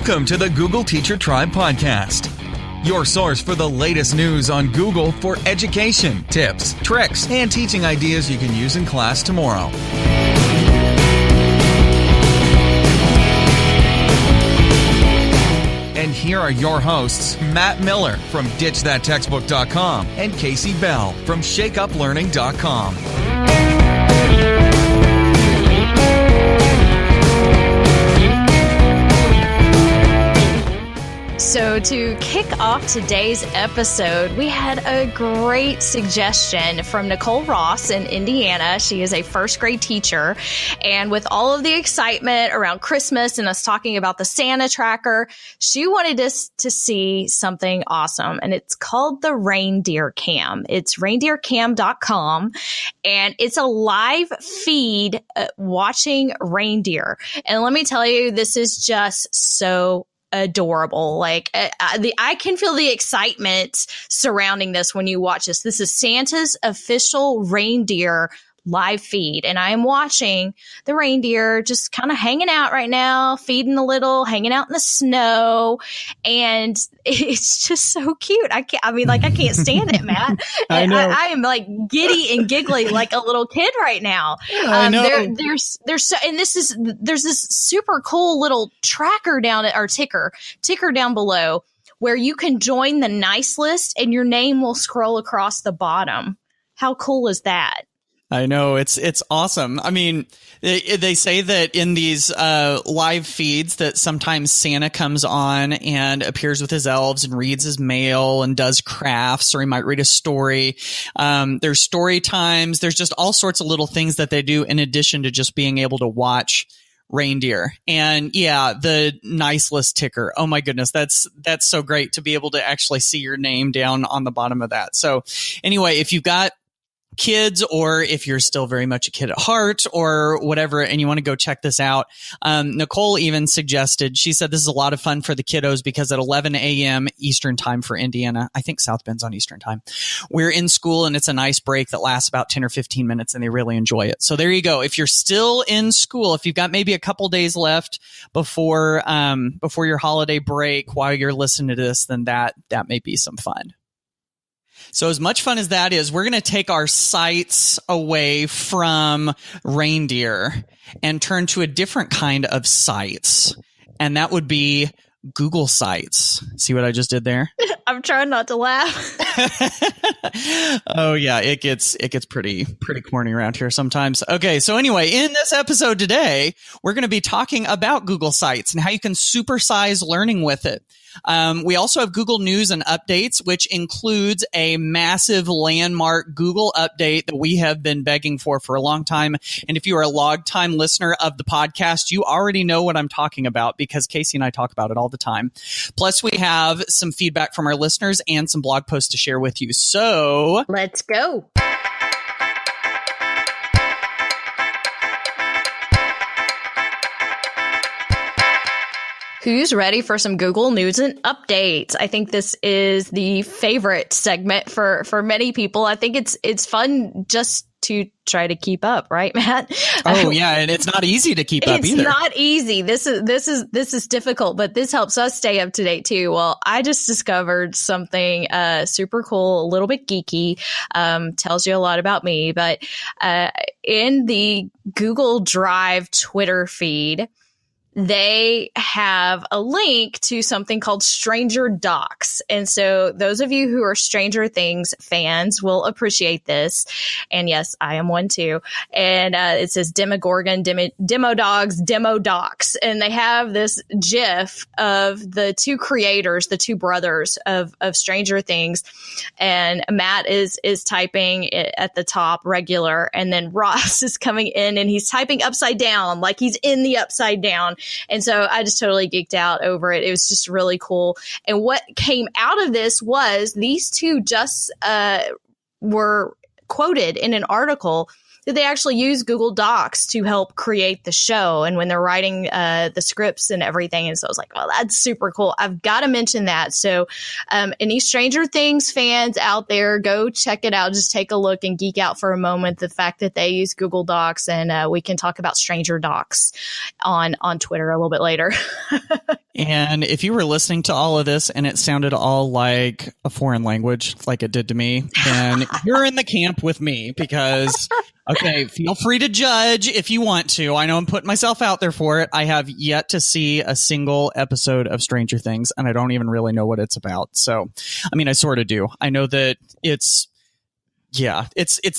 Welcome to the Google Teacher Tribe podcast, your source for the latest news on Google for education, tips, tricks, and teaching ideas you can use in class tomorrow. And here are your hosts, Matt Miller from DitchThatTextbook.com and Kasey Bell from ShakeUpLearning.com. So to kick off today's episode, we had a great suggestion from Nicole Ross in Indiana. She is a first grade teacher. And with all of the excitement around Christmas and us talking about the Santa tracker, she wanted us to see something awesome. And it's called the Reindeer Cam. It's reindeercam.com. And it's a live feed watching reindeer. And let me tell you, this is just so adorable. Like I can feel the excitement surrounding this when you watch this. This is Santa's official reindeer live feed. And I'm watching the reindeer just kind of hanging out right now, feeding a little, hanging out in the snow. And it's just so cute. I can't stand it, Matt. I know. I am like giddy and giggly like a little kid right now. I know. There's this super cool little tracker down at our ticker down below where you can join the nice list and your name will scroll across the bottom. How cool is that? I know, it's awesome. I mean, they say that in these live feeds that sometimes Santa comes on and appears with his elves and reads his mail and does crafts, or he might read a story. There's story times. There's just all sorts of little things that they do in addition to just being able to watch reindeer. And yeah, the nice list ticker. Oh my goodness. That's so great to be able to actually see your name down on the bottom of that. So anyway, if you've got kids, or if you're still very much a kid at heart or whatever, and you want to go check this out, Nicole even suggested, she said this is a lot of fun for the kiddos because at 11 a.m. Eastern time for Indiana, I think South Bend's on Eastern time, we're in school and it's a nice break that lasts about 10 or 15 minutes and they really enjoy it. So there you go. If you're still in school, if you've got maybe a couple days left before your holiday break while you're listening to this, then that may be some fun. So as much fun as that is, we're going to take our sights away from reindeer and turn to a different kind of sites. And that would be Google Sites. See what I just did there? I'm trying not to laugh. Oh yeah, it gets pretty corny around here sometimes. Okay, so anyway, in this episode today, we're going to be talking about Google Sites and how you can supersize learning with it. We also have Google News and Updates, which includes a massive landmark Google update that we have been begging for a long time. And if you are a long-time listener of the podcast, you already know what I'm talking about because Kasey and I talk about it all the time. Plus, we have some feedback from our listeners and some blog posts to share with you. So let's go. Who's ready for some Google News and Updates? I think this is the favorite segment for many people. I think it's fun just to try to keep up, right, Matt? Oh yeah, and it's not easy to keep up either. It's not easy. This is difficult, but this helps us stay up to date too. Well, I just discovered something super cool, a little bit geeky, tells you a lot about me, but in the Google Drive Twitter feed, they have a link to something called Stranger Docs. And so those of you who are Stranger Things fans will appreciate this. And yes, I am one too. And it says Demogorgon, Demo Dogs, Demo Docs. And they have this GIF of the two creators, the two brothers of Stranger Things. And Matt is typing it at the top regular. And then Ross is coming in and he's typing upside down, like he's in the upside down. And so I just totally geeked out over it. It was just really cool. And what came out of this was these two just were quoted in an article that they actually use Google Docs to help create the show and when they're writing the scripts and everything. And so I was like, oh, that's super cool. I've got to mention that. So any Stranger Things fans out there, go check it out. Just take a look and geek out for a moment. The fact that they use Google Docs, and we can talk about Stranger Docs on Twitter a little bit later. And if you were listening to all of this and it sounded all like a foreign language, like it did to me, then you're in the camp with me because, okay, feel free to judge if you want to. I know I'm putting myself out there for it. I have yet to see a single episode of Stranger Things, and I don't even really know what it's about. So, I mean, I sort of do. I know that it's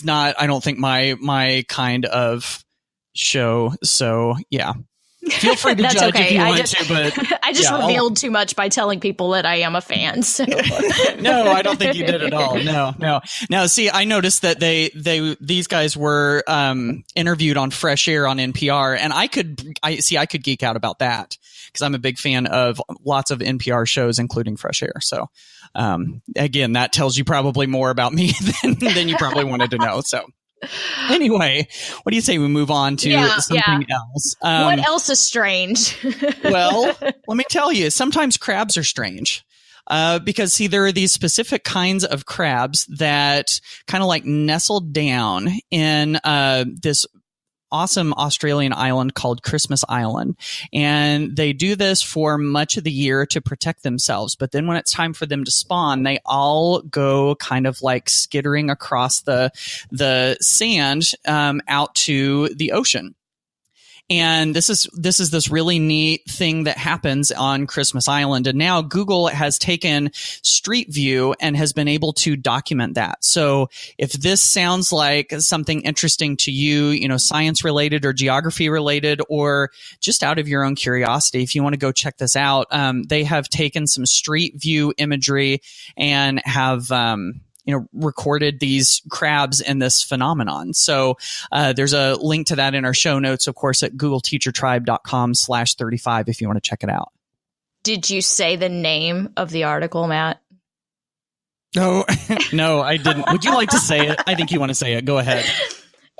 not, I don't think my kind of show. So, yeah. Feel free to That's judge okay. if you want to, but I just revealed too much by telling people that I am a fan. So. No, I don't think you did at all. No. See, I noticed that these guys were interviewed on Fresh Air on NPR, and I could geek out about that because I'm a big fan of lots of NPR shows, including Fresh Air. So, again, that tells you probably more about me than you probably wanted to know. So. Anyway, what do you say we move on to something else? What else is strange? Well, let me tell you, sometimes crabs are strange. Because see, there are these specific kinds of crabs that kind of like nestle down in this awesome Australian island called Christmas Island. And they do this for much of the year to protect themselves. But then when it's time for them to spawn, they all go kind of like skittering across the sand out to the ocean. And this is this really neat thing that happens on Christmas Island. And now Google has taken Street View and has been able to document that. So if this sounds like something interesting to you, you know, science related or geography related, or just out of your own curiosity, if you want to go check this out, they have taken some Street View imagery and have, recorded these crabs and this phenomenon. So there's a link to that in our show notes, of course, at googleteachertribe.com/35 if you want to check it out. Did you say the name of the article, Matt? No, I didn't. Would you like to say it? I think you want to say it. Go ahead.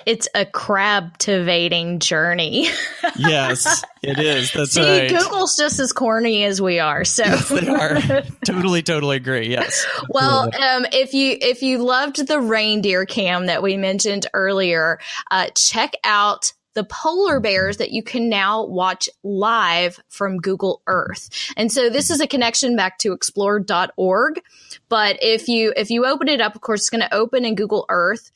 It's a crabtivating journey. Yes, it is. That's See, right. Google's just as corny as we are. So yes, they are. Totally agree. Yes. Well, if you loved the Reindeer Cam that we mentioned earlier, check out the polar bears that you can now watch live from Google Earth. And so this is a connection back to explore.org. But if you open it up, of course, it's going to open in Google Earth.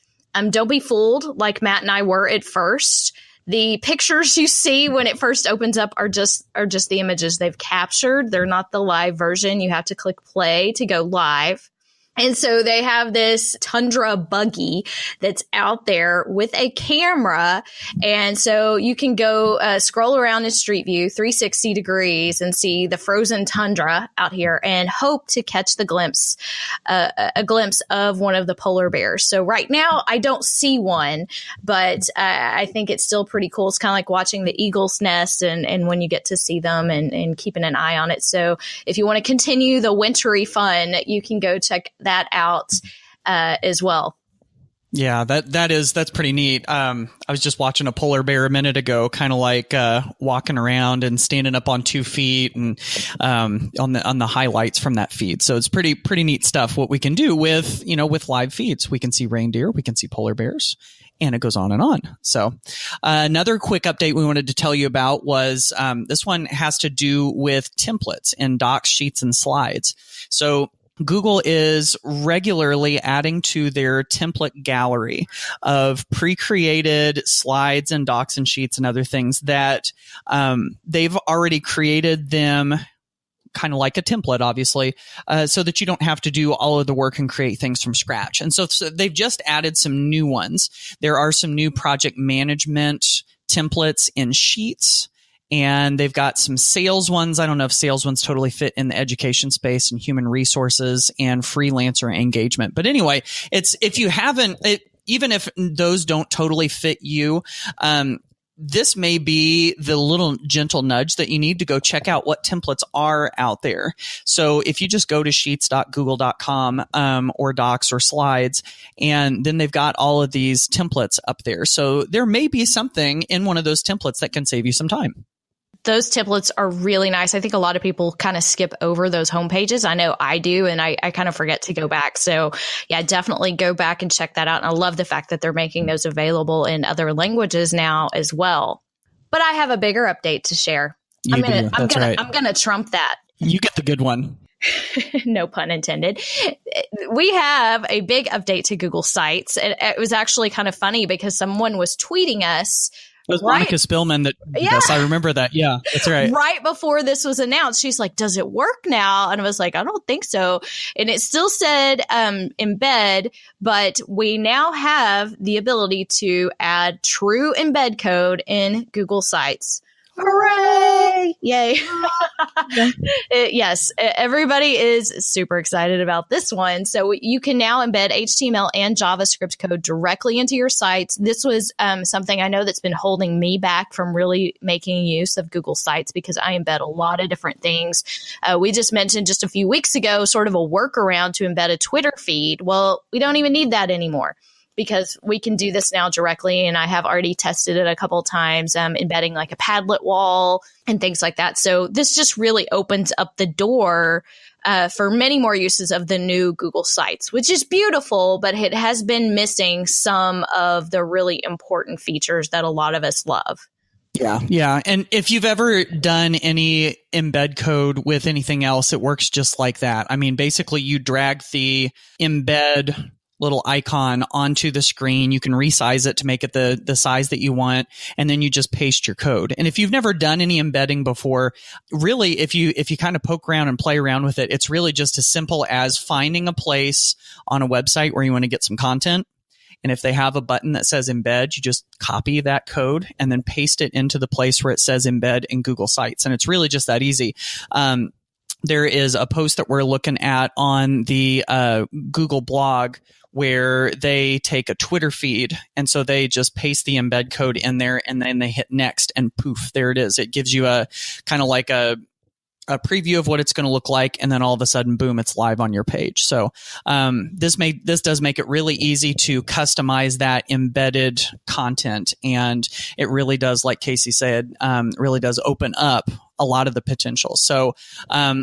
Don't be fooled like Matt and I were at first. The pictures you see when it first opens up are just the images they've captured. They're not the live version. You have to click play to go live. And so they have this tundra buggy that's out there with a camera. And so you can go scroll around in Street View 360 degrees and see the frozen tundra out here and hope to catch a glimpse of one of the polar bears. So right now I don't see one, but I think it's still pretty cool. It's kind of like watching the eagle's nest and when you get to see them and keeping an eye on it. So if you want to continue the wintry fun, you can go check that out as well. Yeah, that's pretty neat. I was just watching a polar bear a minute ago, kind of like walking around and standing up on 2 feet and on the highlights from that feed. So it's pretty neat stuff what we can do with live feeds. We can see reindeer, we can see polar bears, and it goes on and on. So another quick update we wanted to tell you about was this one has to do with templates in docs, sheets, and slides. So Google is regularly adding to their template gallery of pre-created slides and docs and sheets and other things that they've already created them kind of like a template, obviously, so that you don't have to do all of the work and create things from scratch. And so they've just added some new ones. There are some new project management templates in Sheets. And they've got some sales ones. I don't know if sales ones totally fit in the education space and human resources and freelancer engagement. But anyway, if you haven't, even if those don't totally fit you, this may be the little gentle nudge that you need to go check out what templates are out there. So if you just go to sheets.google.com or Docs or Slides, and then they've got all of these templates up there. So there may be something in one of those templates that can save you some time. Those templates are really nice. I think a lot of people kind of skip over those homepages. I know I do, and I kind of forget to go back. So yeah, definitely go back and check that out. And I love the fact that they're making those available in other languages now as well. But I have a bigger update to share. I'm gonna trump that. You get the good one. No pun intended. We have a big update to Google Sites. It was actually kind of funny because someone was tweeting us. It was Monica Spillman that yes, I remember that. Yeah, that's right. Right before this was announced, she's like, does it work now? And I was like, I don't think so. And it still said embed, but we now have the ability to add true embed code in Google Sites. Hooray! Yay. Yes, everybody is super excited about this one. So you can now embed HTML and JavaScript code directly into your sites. This was something I know that's been holding me back from really making use of Google Sites because I embed a lot of different things. We just mentioned just a few weeks ago sort of a workaround to embed a Twitter feed. Well, we don't even need that anymore, because we can do this now directly. And I have already tested it a couple of times, embedding like a Padlet wall and things like that. So this just really opens up the door for many more uses of the new Google Sites, which is beautiful, but it has been missing some of the really important features that a lot of us love. Yeah. And if you've ever done any embed code with anything else, it works just like that. I mean, basically you drag the embed little icon onto the screen. You can resize it to make it the size that you want, and then you just paste your code. And if you've never done any embedding before, really, if you kind of poke around and play around with it, it's really just as simple as finding a place on a website where you want to get some content. And if they have a button that says embed, you just copy that code and then paste it into the place where it says embed in Google Sites. And it's really just that easy. There is a post that we're looking at on the Google blog where they take a Twitter feed, and so they just paste the embed code in there, and then they hit next, and poof, there it is. It gives you a kind of like a preview of what it's going to look like, and then all of a sudden, boom, it's live on your page. So this does make it really easy to customize that embedded content, and it really does, like Kasey said, really does open up a lot of the potential. So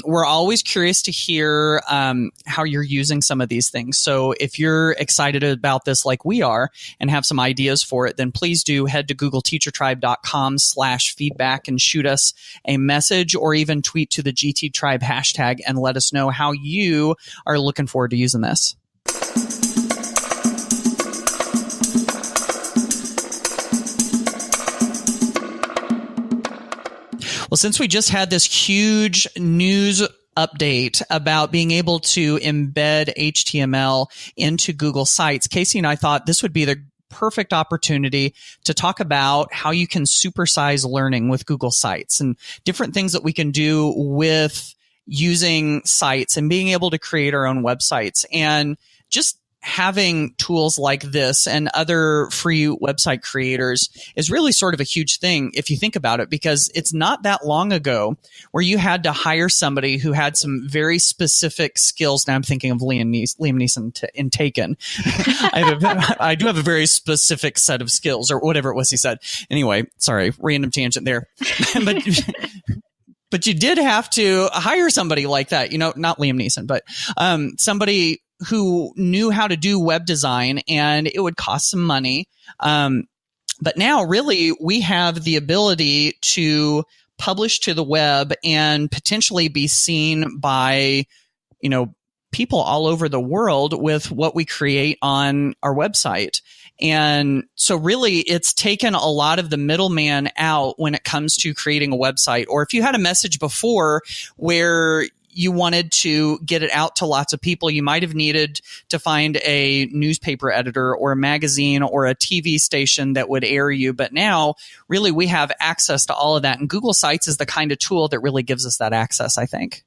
we're always curious to hear how you're using some of these things. So if you're excited about this like we are and have some ideas for it, then please do head to googleteachertribe.com/feedback and shoot us a message, or even tweet to the GT Tribe hashtag and let us know how you are looking forward to using this. Well, since we just had this huge news update about being able to embed HTML into Google Sites, Kasey and I thought this would be the perfect opportunity to talk about how you can supersize learning with Google Sites and different things that we can do with using sites and being able to create our own websites. And just having tools like this and other free website creators is really sort of a huge thing if you think about it, because it's not that long ago where you had to hire somebody who had some very specific skills. Now I'm thinking of Liam Neeson in Taken. I do have a very specific set of skills, or whatever it was he said. Anyway, sorry, random tangent there. But you did have to hire somebody like that, not Liam Neeson, but somebody who knew how to do web design, and it would cost some money. But now really we have the ability to publish to the web and potentially be seen by, people all over the world with what we create on our website. And so really it's taken a lot of the middleman out when it comes to creating a website. Or if you had a message before where you wanted to get it out to lots of people, you might have needed to find a newspaper editor or a magazine or a TV station that would air you. But now, really, we have access to all of that. And Google Sites is the kind of tool that really gives us that access, I think.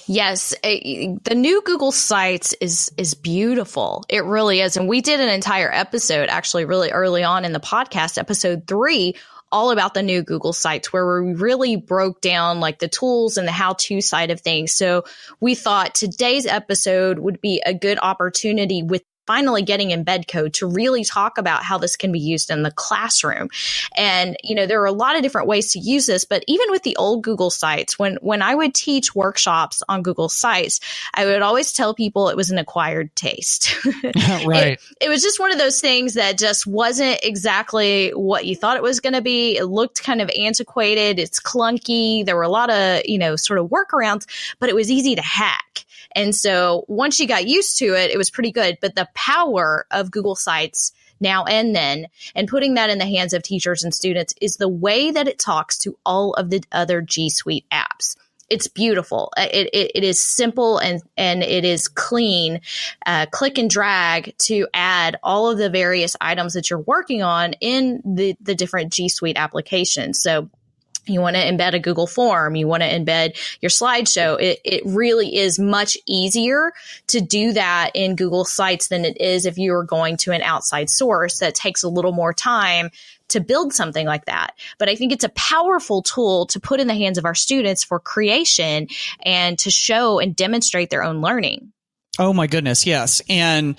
Yes, the new Google Sites is beautiful. It really is. And we did an entire episode, actually, really early on in the podcast, episode 3, all about the new Google Sites, where we really broke down like the tools and the how-to side of things. So we thought today's episode would be a good opportunity with finally getting Embed Code to really talk about how this can be used in the classroom. And, there are a lot of different ways to use this, but even with the old Google Sites, when I would teach workshops on Google Sites, I would always tell people it was an acquired taste. Right. It was just one of those things that just wasn't exactly what you thought it was going to be. It looked kind of antiquated. It's clunky. There were a lot of, sort of workarounds, but it was easy to hack. And so once you got used to it, it was pretty good. But the power of Google Sites now and then, and putting that in the hands of teachers and students, is the way that it talks to all of the other G Suite apps. It's beautiful. It is simple and it is clean. Click and drag to add all of the various items that you're working on in the different G Suite applications. So you want to embed a Google form, you want to embed your slideshow. It really is much easier to do that in Google Sites than it is if you are going to an outside source that takes a little more time to build something like that. But I think it's a powerful tool to put in the hands of our students for creation and to show and demonstrate their own learning. Oh my goodness. Yes. And,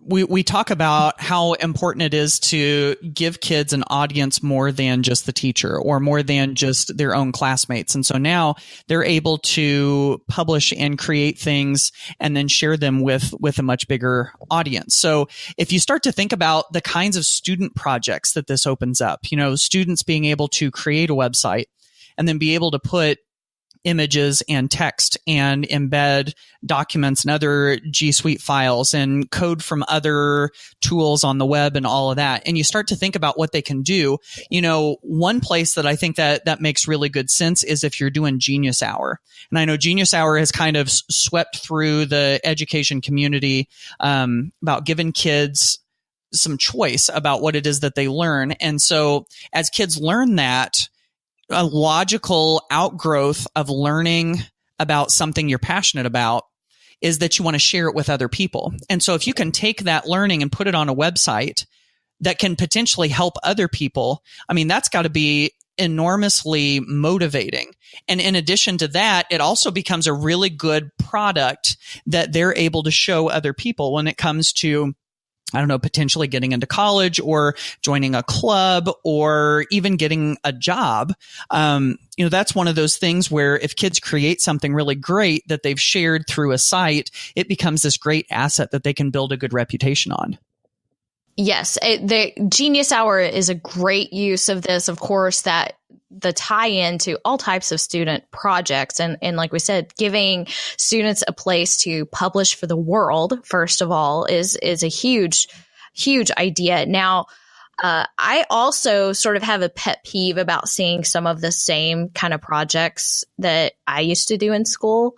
we talk about how important it is to give kids an audience more than just the teacher or more than just their own classmates. And so now they're able to publish and create things and then share them with a much bigger audience. So if you start to think about the kinds of student projects that this opens up, students being able to create a website and then be able to put images and text and embed documents and other G Suite files and code from other tools on the web and all of that. And you start to think about what they can do. One place that I think that makes really good sense is if you're doing Genius Hour. And I know Genius Hour has kind of swept through the education community about giving kids some choice about what it is that they learn. And so as kids learn that, a logical outgrowth of learning about something you're passionate about is that you want to share it with other people. And so if you can take that learning and put it on a website that can potentially help other people, that's got to be enormously motivating. And in addition to that, it also becomes a really good product that they're able to show other people when it comes to, potentially getting into college or joining a club or even getting a job. That's one of those things where if kids create something really great that they've shared through a site, it becomes this great asset that they can build a good reputation on. Yes, the Genius Hour is a great use of this. Of course, that the tie-in to all types of student projects. And like we said, giving students a place to publish for the world, first of all, is a huge, huge idea. Now, I also sort of have a pet peeve about seeing some of the same kind of projects that I used to do in school,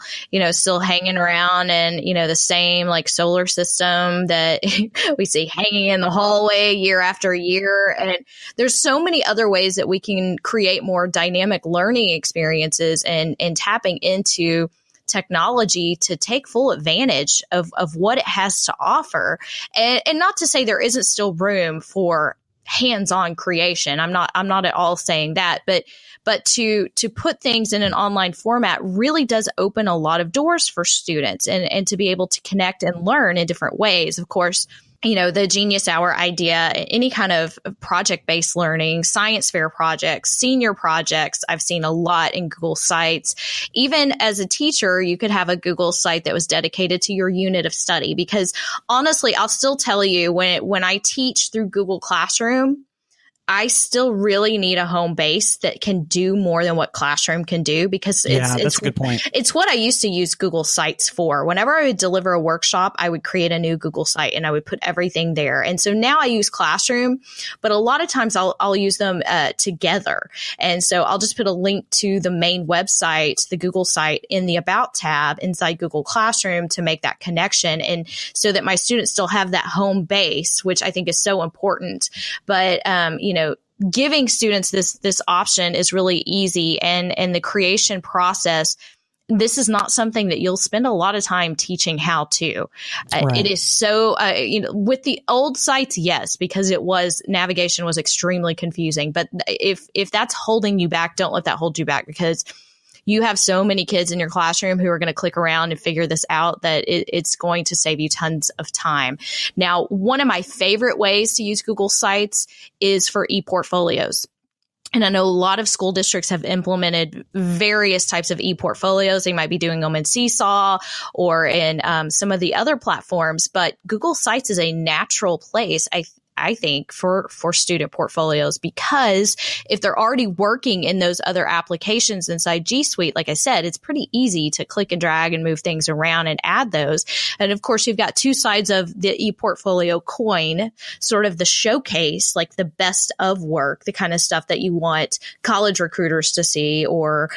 still hanging around and, the same like solar system that we see hanging in the hallway year after year. And there's so many other ways that we can create more dynamic learning experiences and tapping into technology to take full advantage of what it has to offer. And not to say there isn't still room for hands-on creation. I'm not at all saying that, but to put things in an online format really does open a lot of doors for students and to be able to connect and learn in different ways. Of course, the Genius Hour idea, any kind of project-based learning, science fair projects, senior projects, I've seen a lot in Google Sites. Even as a teacher, you could have a Google site that was dedicated to your unit of study. Because honestly, I'll still tell you, when I teach through Google Classroom, I still really need a home base that can do more than what Classroom can do, because that's a good point. It's what I used to use Google Sites for. Whenever I would deliver a workshop, I would create a new Google site and I would put everything there. And so now I use Classroom, but a lot of times I'll use them together. And so I'll just put a link to the main website, the Google site, in the About tab inside Google Classroom to make that connection, and so that my students still have that home base, which I think is so important. But giving students this option is really easy, and the creation process this is not something that you'll spend a lot of time teaching how to. Right. It is so, with the old sites, yes, because navigation was extremely confusing. But if that's holding you back, don't let that hold you back, because you have so many kids in your classroom who are going to click around and figure this out that it's going to save you tons of time. Now, one of my favorite ways to use Google Sites is for e-portfolios. And I know a lot of school districts have implemented various types of e-portfolios. They might be doing them in Seesaw or in some of the other platforms, but Google Sites is a natural place, I think, for student portfolios, because if they're already working in those other applications inside G Suite, like I said, it's pretty easy to click and drag and move things around and add those. And of course, you've got two sides of the ePortfolio coin, sort of the showcase, like the best of work, the kind of stuff that you want college recruiters to see, or,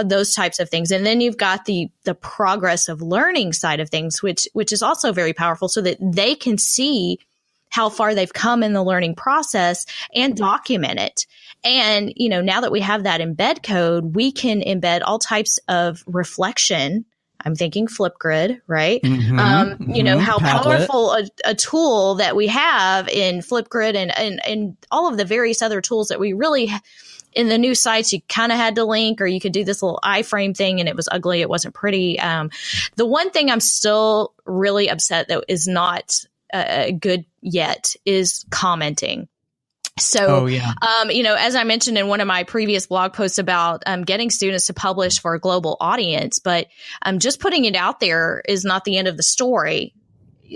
those types of things. And then you've got the progress of learning side of things, which is also very powerful, so that they can see how far they've come in the learning process and document it. And, now that we have that embed code, we can embed all types of reflection. I'm thinking Flipgrid, right? How powerful a tool that we have in Flipgrid and all of the various other tools that we really, in the new sites, you kind of had to link, or you could do this little iframe thing and it was ugly. It wasn't pretty. The one thing I'm still really upset that is not good yet is commenting. So, as I mentioned in one of my previous blog posts about getting students to publish for a global audience, but just putting it out there is not the end of the story.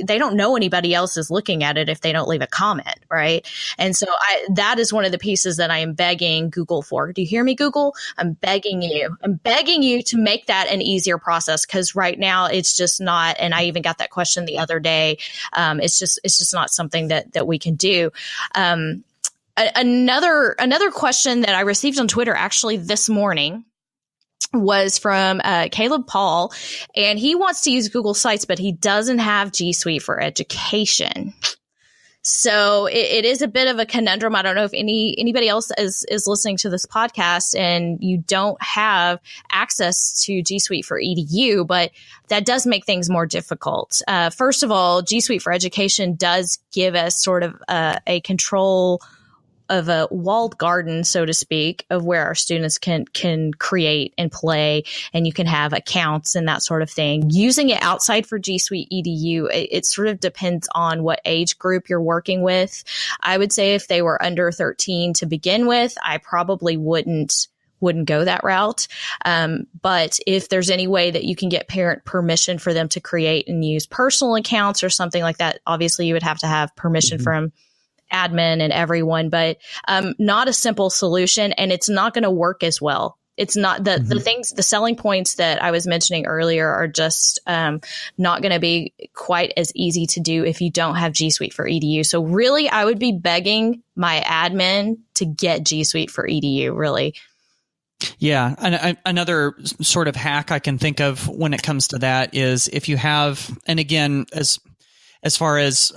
They don't know anybody else is looking at it if they don't leave a comment, right? And so that is one of the pieces that I am begging Google for. Do you hear me, Google? I'm begging you. I'm begging you to make that an easier process, because right now it's just not. And I even got that question the other day. It's just not something that we can do. Another question that I received on Twitter actually this morning was from Caleb Paul, and he wants to use Google Sites, but he doesn't have G Suite for Education. So it is a bit of a conundrum. I don't know if anybody else is listening to this podcast and you don't have access to G Suite for EDU, but that does make things more difficult. First of all, G Suite for Education does give us sort of a control of a walled garden, so to speak, of where our students can create and play, and you can have accounts and that sort of thing. Using it outside for G Suite EDU, it sort of depends on what age group you're working with. I would say if they were under 13 to begin with, I probably wouldn't go that route. But if there's any way that you can get parent permission for them to create and use personal accounts or something like that, obviously you would have to have permission from admin and everyone, but not a simple solution, and it's not going to work as well. It's not the things, the selling points that I was mentioning earlier are just not going to be quite as easy to do if you don't have G Suite for EDU. So really, I would be begging my admin to get G Suite for EDU, really. Yeah. And another sort of hack I can think of when it comes to that is if you have, and again, as far as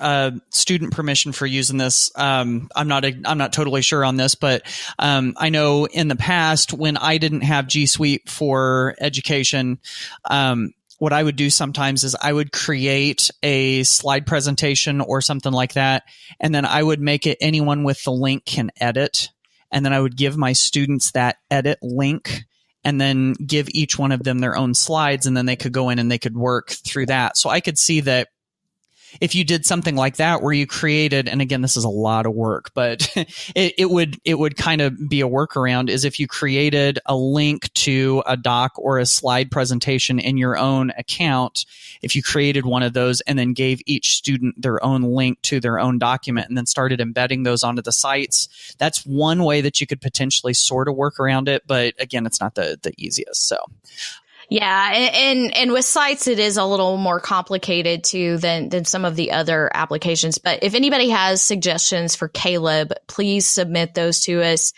student permission for using this, I'm not totally sure on this, but I know in the past when I didn't have G Suite for Education, what I would do sometimes is I would create a slide presentation or something like that, and then I would make it anyone with the link can edit, and then I would give my students that edit link, and then give each one of them their own slides, and then they could go in and they could work through that. So I could see that if you did something like that where you created, and again, this is a lot of work, but it would kind of be a workaround, is if you created a link to a doc or a slide presentation in your own account, if you created one of those and then gave each student their own link to their own document and then started embedding those onto the sites, that's one way that you could potentially sort of work around it. But again, it's not the easiest. So. Yeah, and with sites, it is a little more complicated too than some of the other applications. But if anybody has suggestions for Caleb, please submit those to us.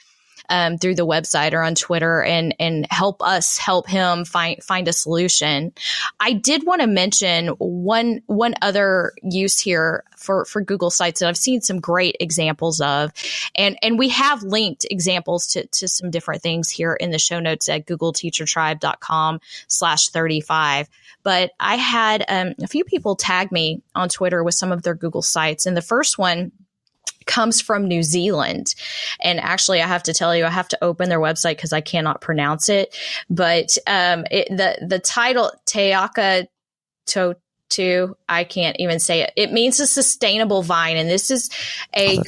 through the website or on Twitter and help us help him find a solution. I did want to mention one other use here for Google Sites that I've seen some great examples of. And we have linked examples to some different things here in the show notes at googleteachertribe.com/35. But I had a few people tag me on Twitter with some of their Google Sites. And the first one comes from New Zealand. And actually, I have to tell you, I have to open their website because I cannot pronounce it. But the title, Teaka to, I can't even say it. It means a sustainable vine. And this is a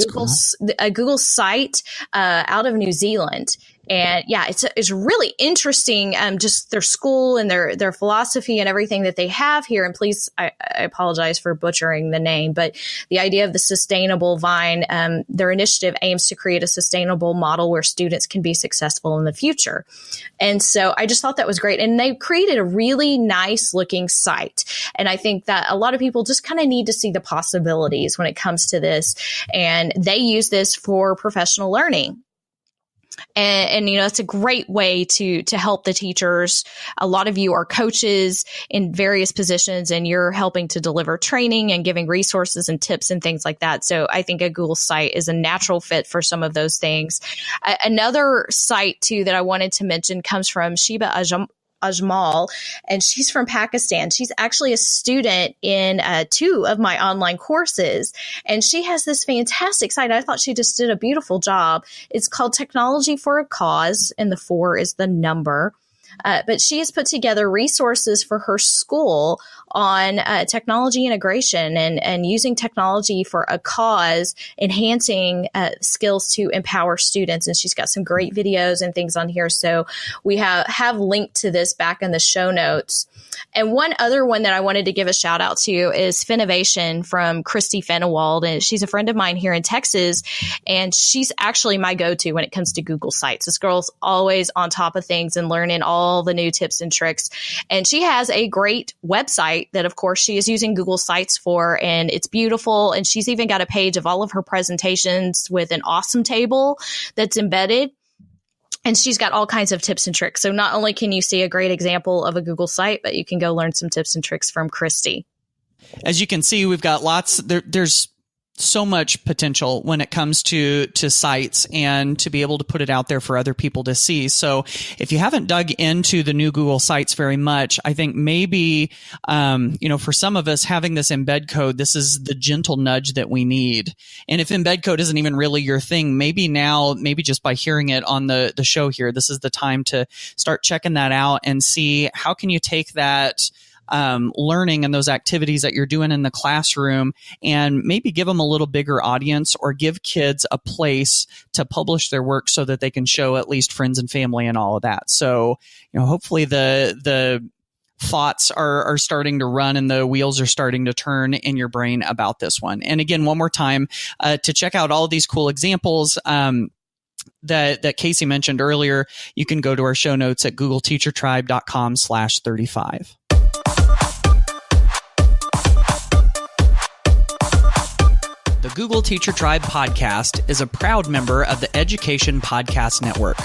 Google site out of New Zealand. And yeah, it's really interesting, just their school and their philosophy and everything that they have here. And please, I apologize for butchering the name, but the idea of the sustainable vine, their initiative aims to create a sustainable model where students can be successful in the future. And so I just thought that was great. And they created a really nice looking site. And I think that a lot of people just kind of need to see the possibilities when it comes to this. And they use this for professional learning. And you know, it's a great way to help the teachers. A lot of you are coaches in various positions and you're helping to deliver training and giving resources and tips and things like that. So I think a Google site is a natural fit for some of those things. Another site too that I wanted to mention comes from Sheba Ajmal, and she's from Pakistan. She's actually a student in 2 of my online courses, and she has this fantastic site. I thought she just did a beautiful job. It's called Technology for a Cause, and the 4 is the number. But she has put together resources for her school on technology integration and using technology for a cause, enhancing skills to empower students. And she's got some great videos and things on here. So we have linked to this back in the show notes. And one other one that I wanted to give a shout out to is Finovation from Christy Fenewald. And she's a friend of mine here in Texas. And she's actually my go-to when it comes to Google Sites. This girl's always on top of things and learning all the new tips and tricks. And she has a great website that, of course, she is using Google Sites for. And it's beautiful. And she's even got a page of all of her presentations with an awesome table that's embedded. And she's got all kinds of tips and tricks. So not only can you see a great example of a Google site, but you can go learn some tips and tricks from Christy. As you can see, we've got lots. There's so much potential when it comes to sites and to be able to put it out there for other people to see. So if you haven't dug into the new Google Sites very much, I think maybe, for some of us having this embed code, this is the gentle nudge that we need. And if embed code isn't even really your thing, maybe just by hearing it on the show here, this is the time to start checking that out and see how can you take that learning and those activities that you're doing in the classroom and maybe give them a little bigger audience or give kids a place to publish their work so that they can show at least friends and family and all of that. So, hopefully the thoughts are starting to run and the wheels are starting to turn in your brain about this one. And again, one more time, to check out all of these cool examples, that Kasey mentioned earlier, you can go to our show notes at googleteachertribe.com/35. The Google Teacher Tribe podcast is a proud member of the Education Podcast Network.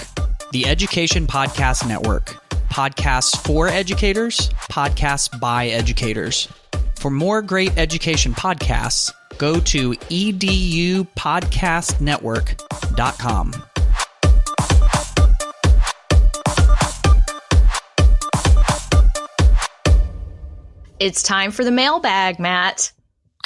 The Education Podcast Network. Podcasts for educators, podcasts by educators. For more great education podcasts, go to edupodcastnetwork.com. It's time for the mailbag, Matt.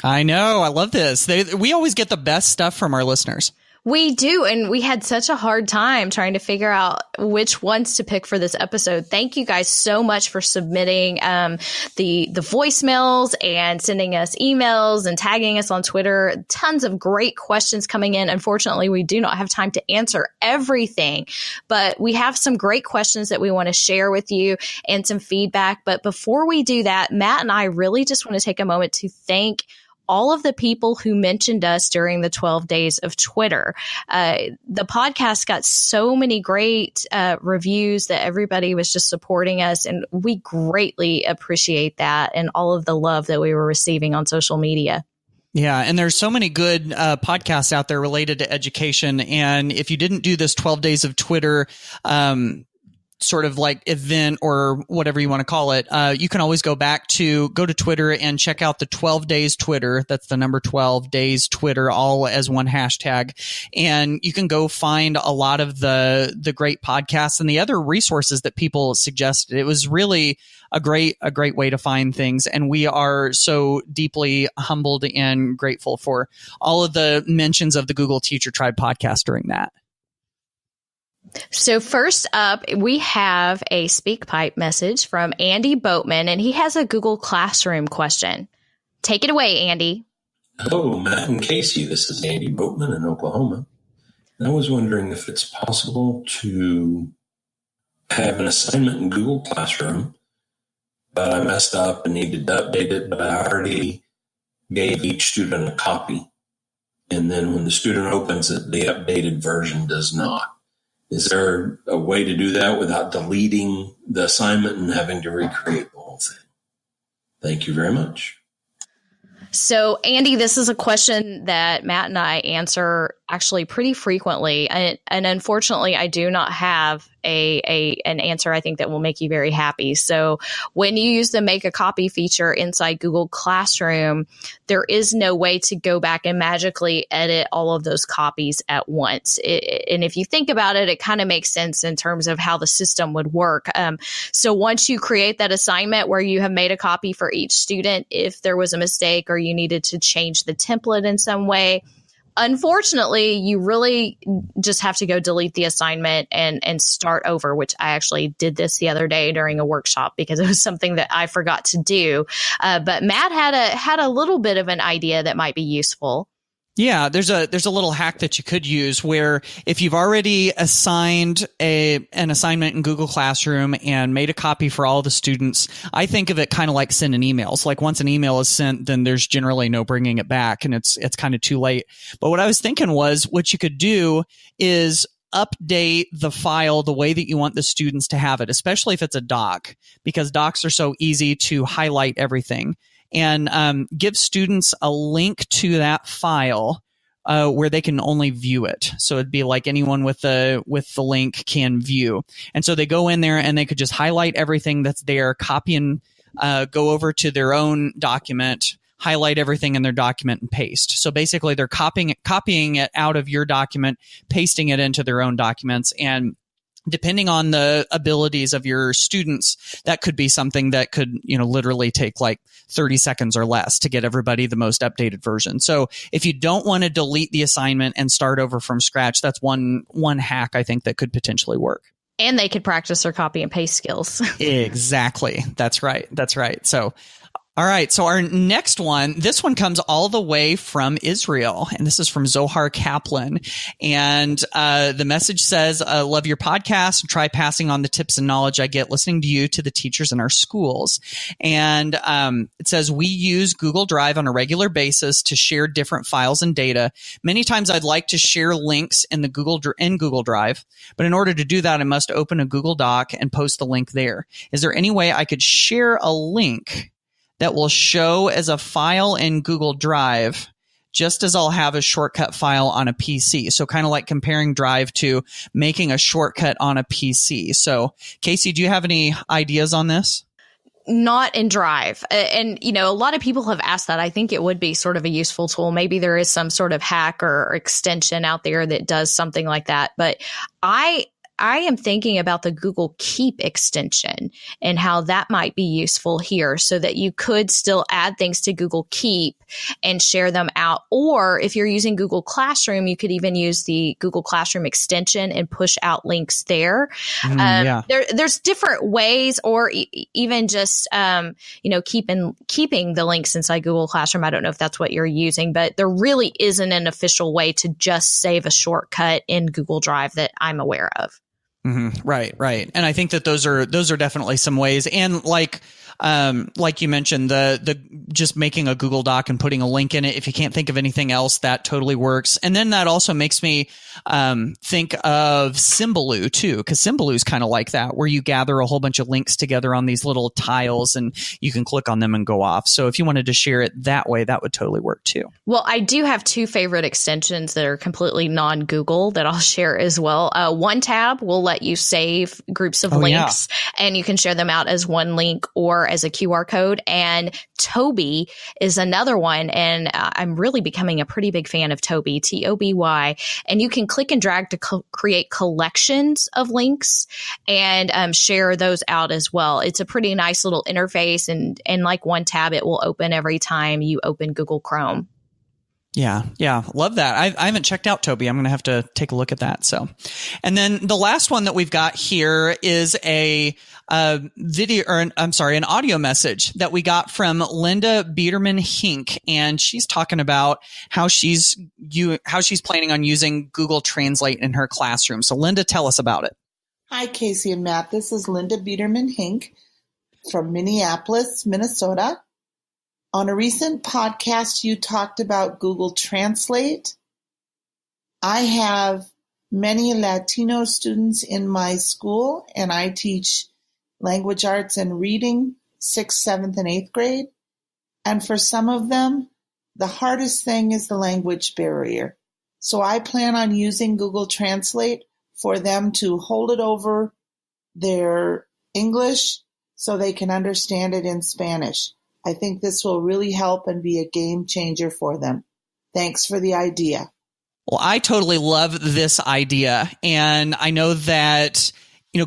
I know. I love this. We always get the best stuff from our listeners. We do. And we had such a hard time trying to figure out which ones to pick for this episode. Thank you guys so much for submitting the voicemails and sending us emails and tagging us on Twitter. Tons of great questions coming in. Unfortunately, we do not have time to answer everything, but we have some great questions that we want to share with you and some feedback. But before we do that, Matt and I really just want to take a moment to thank all of the people who mentioned us during the 12 days of Twitter. The podcast got so many great reviews that everybody was just supporting us, and we greatly appreciate that and all of the love that we were receiving on social media. Yeah, and there's so many good podcasts out there related to education. And if you didn't do this 12 days of Twitter sort of like event or whatever you want to call it, you can always go to Twitter and check out the 12 days Twitter. That's the number 12 days Twitter, all as one hashtag. And you can go find a lot of the great podcasts and the other resources that people suggested. It was really a great way to find things. And we are so deeply humbled and grateful for all of the mentions of the Google Teacher Tribe podcast during that. So first up, we have a SpeakPipe message from Andy Boatman, and he has a Google Classroom question. Take it away, Andy. Hello, Matt and Kasey. This is Andy Boatman in Oklahoma. I was wondering if it's possible to have an assignment in Google Classroom, but I messed up and needed to update it, but I already gave each student a copy. And then when the student opens it, the updated version does not. Is there a way to do that without deleting the assignment and having to recreate the whole thing? Thank you very much. So, Andy, this is a question that Matt and I answer actually pretty frequently. And unfortunately, I do not have an answer I think that will make you very happy. So when you use the make a copy feature inside Google Classroom, there is no way to go back and magically edit all of those copies at once. And if you think about it, it kind of makes sense in terms of how the system would work. So once you create that assignment where you have made a copy for each student, if there was a mistake or you needed to change the template in some way, unfortunately, you really just have to go delete the assignment and start over, which I actually did this the other day during a workshop because it was something that I forgot to do. But Matt had a little bit of an idea that might be useful. Yeah, there's a little hack that you could use where if you've already assigned an assignment in Google Classroom and made a copy for all the students, I think of it kind of like sending emails. Like once an email is sent, then there's generally no bringing it back and it's kind of too late. But what I was thinking was what you could do is update the file the way that you want the students to have it, especially if it's a doc, because docs are so easy to highlight everything. And give students a link to that file where they can only view it. So it'd be like anyone with the link can view. And so they go in there and they could just highlight everything that's there, copy and go over to their own document, highlight everything in their document and paste. So basically they're copying it out of your document, pasting it into their own documents. And depending on the abilities of your students, that could be something that could, literally take like 30 seconds or less to get everybody the most updated version. So if you don't want to delete the assignment and start over from scratch, that's one hack I think that could potentially work. And they could practice their copy and paste skills. Exactly. That's right. So, all right. So our next one, this one comes all the way from Israel, and this is from Zohar Kaplan. And the message says, love your podcast. Try passing on the tips and knowledge I get listening to you to the teachers in our schools. And it says, we use Google Drive on a regular basis to share different files and data. Many times I'd like to share links in Google Drive, but in order to do that, I must open a Google Doc and post the link there. Is there any way I could share a link that will show as a file in Google Drive, just as I'll have a shortcut file on a PC? So kind of like comparing Drive to making a shortcut on a PC. So Kasey, do you have any ideas on this? Not in Drive. And, a lot of people have asked that. I think it would be sort of a useful tool. Maybe there is some sort of hack or extension out there that does something like that. But I am thinking about the Google Keep extension and how that might be useful here so that you could still add things to Google Keep and share them out. Or if you're using Google Classroom, you could even use the Google Classroom extension and push out links there. There's different ways, or even just, keeping the links inside Google Classroom. I don't know if that's what you're using, but there really isn't an official way to just save a shortcut in Google Drive that I'm aware of. Mm-hmm. Right. And I think that those are definitely some ways. And like like you mentioned, the just making a Google Doc and putting a link in it. If you can't think of anything else, that totally works. And then that also makes me think of Symbaloo too, because Symbaloo is kind of like that, where you gather a whole bunch of links together on these little tiles and you can click on them and go off. So if you wanted to share it that way, that would totally work too. Well, I do have two favorite extensions that are completely non-Google that I'll share as well. One tab will let you save groups of links, and you can share them out as one link or as a QR code. And Toby is another one. And I'm really becoming a pretty big fan of Toby, Toby. And you can click and drag to create collections of links and share those out as well. It's a pretty nice little interface. And like one tab, it will open every time you open Google Chrome. Yeah. Love that. I haven't checked out Toby. I'm going to have to take a look at that. So, and then the last one that we've got here is an audio message that we got from Linda Biederman-Hink. And she's talking about how she's planning on using Google Translate in her classroom. So Linda, tell us about it. Hi, Kasey and Matt. This is Linda Biederman-Hink from Minneapolis, Minnesota. On a recent podcast, you talked about Google Translate. I have many Latino students in my school, and I teach language arts and reading, 6th, 7th, and 8th grade. And for some of them, the hardest thing is the language barrier. So I plan on using Google Translate for them to hold it over their English so they can understand it in Spanish. I think this will really help and be a game changer for them. Thanks for the idea. Well, I totally love this idea. And I know that,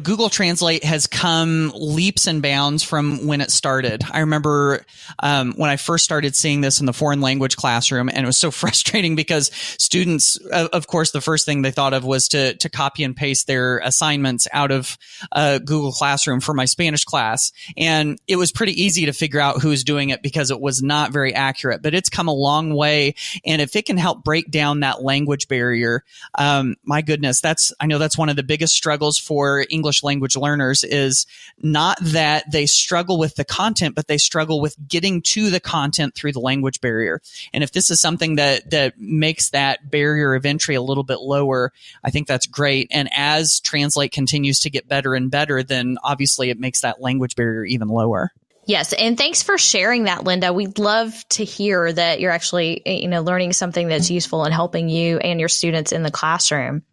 Google Translate has come leaps and bounds from when it started. I remember when I first started seeing this in the foreign language classroom, and it was so frustrating because students, of course, the first thing they thought of was to copy and paste their assignments out of Google Classroom for my Spanish class. And it was pretty easy to figure out who was doing it because it was not very accurate, but it's come a long way. And if it can help break down that language barrier, my goodness, I know that's one of the biggest struggles for English language learners, is not that they struggle with the content, but they struggle with getting to the content through the language barrier. And if this is something that makes that barrier of entry a little bit lower, I think that's great. And as Translate continues to get better and better, then obviously it makes that language barrier even lower. Yes. And thanks for sharing that, Linda. We'd love to hear that you're actually, learning something that's useful and helping you and your students in the classroom.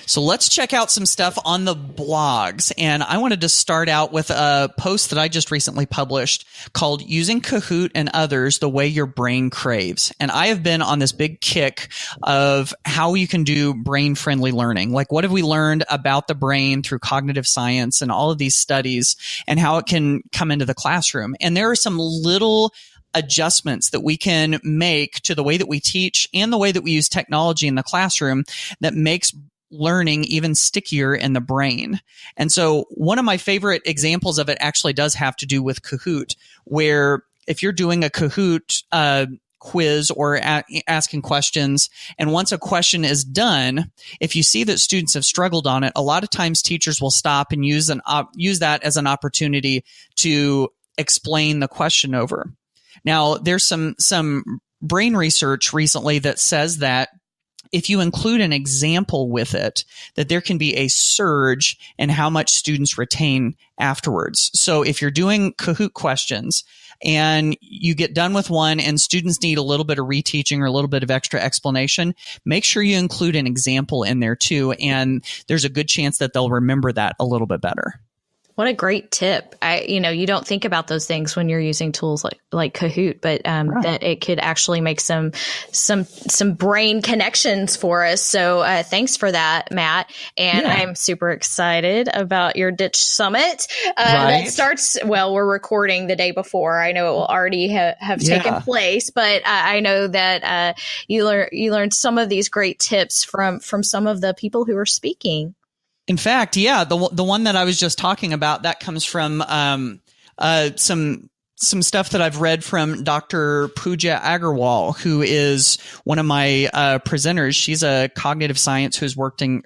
So let's check out some stuff on the blogs. And I wanted to start out with a post that I just recently published called Using Kahoot and Others the Way Your Brain Craves. And I have been on this big kick of how you can do brain-friendly learning. Like, what have we learned about the brain through cognitive science and all of these studies and how it can come into the classroom? And there are some little adjustments that we can make to the way that we teach and the way that we use technology in the classroom that makes learning even stickier in the brain. And so one of my favorite examples of it actually does have to do with Kahoot, where if you're doing a Kahoot quiz or asking questions, and once a question is done, if you see that students have struggled on it, a lot of times teachers will stop and use that as an opportunity to explain the question over. Now, there's some brain research recently that says that if you include an example with it, that there can be a surge in how much students retain afterwards. So if you're doing Kahoot questions and you get done with one and students need a little bit of reteaching or a little bit of extra explanation, make sure you include an example in there too. And there's a good chance that they'll remember that a little bit better. What a great tip. You don't think about those things when you're using tools like Kahoot, but right. That it could actually make some brain connections for us. So thanks for that, Matt. And yeah. I'm super excited about your Ditch Summit. That starts, we're recording the day before. I know it will already have taken place, but I know that you learned some of these great tips from some of the people who are speaking. In fact, the one that I was just talking about, that comes from some some stuff that I've read from Dr. Pooja Agarwal, who is one of my presenters. She's a cognitive scientist who has worked in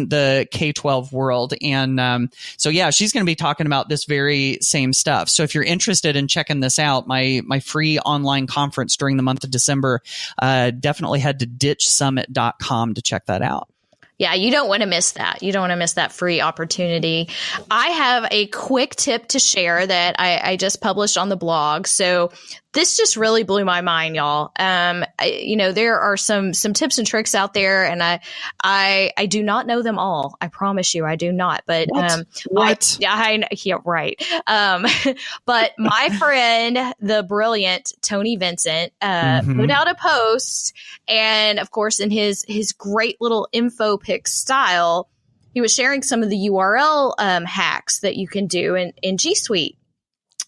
the K-12 world. And so, yeah, she's going to be talking about this very same stuff. So if you're interested in checking this out, my free online conference during the month of December, definitely head to ditchsummit.com to check that out. Yeah, you don't want to miss that. You don't want to miss that free opportunity. I have a quick tip to share that I just published on the blog. So this just really blew my mind, y'all. There are some tips and tricks out there, and I do not know them all. I promise you, I do not. But what? Yeah, right. But my friend, the brilliant Tony Vincent, put out a post, and of course, in his great little info pic style, he was sharing some of the URL hacks that you can do in G Suite.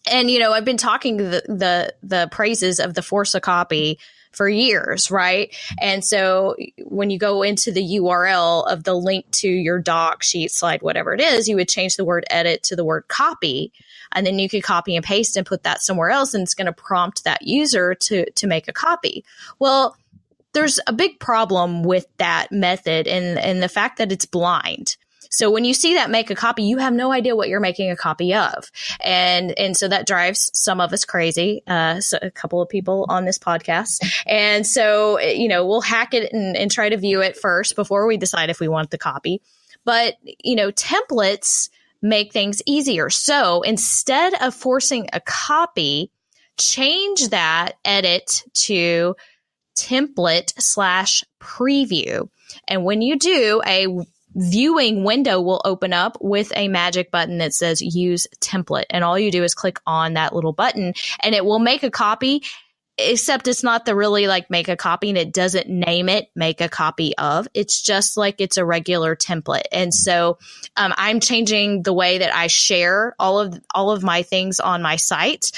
And, I've been talking the praises of the Force a Copy for years, right? And so when you go into the URL of the link to your doc, sheet, slide, whatever it is, you would change the word edit to the word copy. And then you could copy and paste and put that somewhere else. And it's going to prompt that user to make a copy. Well, there's a big problem with that method and the fact that it's blind. So when you see that make a copy, you have no idea what you're making a copy of. And so that drives some of us crazy, so a couple of people on this podcast. And so, we'll hack it and try to view it first before we decide if we want the copy. But, templates make things easier. So instead of forcing a copy, change that edit to template/preview. And when you do, a viewing window will open up with a magic button that says use template. And all you do is click on that little button and it will make a copy, except it's not the really make a copy, and it doesn't name it make a copy of. It's just like it's a regular template. And so I'm changing the way that I share all of my things on my site.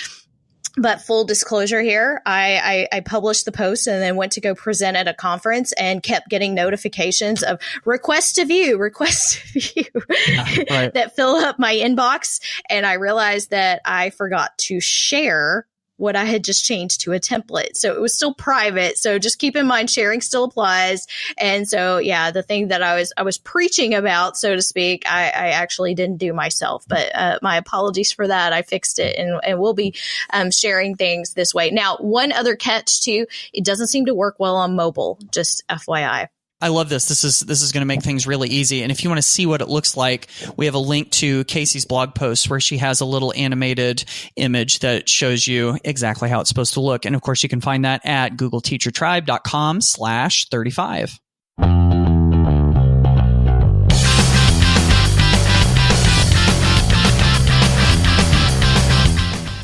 But full disclosure here, I published the post and then went to go present at a conference and kept getting notifications of request to view that fill up my inbox. And I realized that I forgot to share what I had just changed to a template. So it was still private. So just keep in mind, sharing still applies. And so, yeah, the thing that I was preaching about, so to speak, I actually didn't do myself, but my apologies for that. I fixed it and we'll be sharing things this way. Now, one other catch too, it doesn't seem to work well on mobile, just FYI. I love this. This is going to make things really easy. And if you want to see what it looks like, we have a link to Kasey's blog post where she has a little animated image that shows you exactly how it's supposed to look. And of course, you can find that at googleteachertribe.com/35.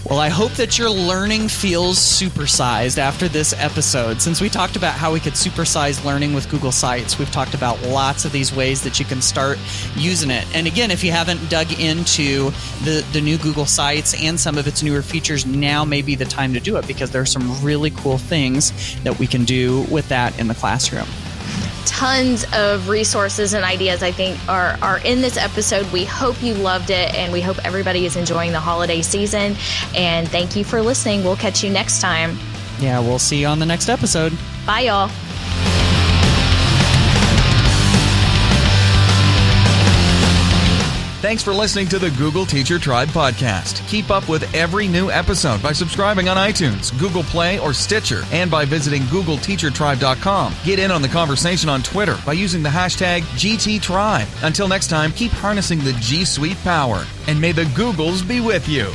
Well, I hope that your learning feels supersized after this episode. Since we talked about how we could supersize learning with Google Sites, we've talked about lots of these ways that you can start using it. And again, if you haven't dug into the new Google Sites and some of its newer features, now may be the time to do it because there are some really cool things that we can do with that in the classroom. Tons of resources and ideas, I think, are in this episode. We hope you loved it, and we hope everybody is enjoying the holiday season. And thank you for listening. We'll catch you next time. Yeah, we'll see you on the next episode. Bye, y'all. Thanks for listening to the Google Teacher Tribe podcast. Keep up with every new episode by subscribing on iTunes, Google Play, or Stitcher, and by visiting googleteachertribe.com. Get in on the conversation on Twitter by using the hashtag GTTribe. Until next time, keep harnessing the G Suite power, and may the Googles be with you.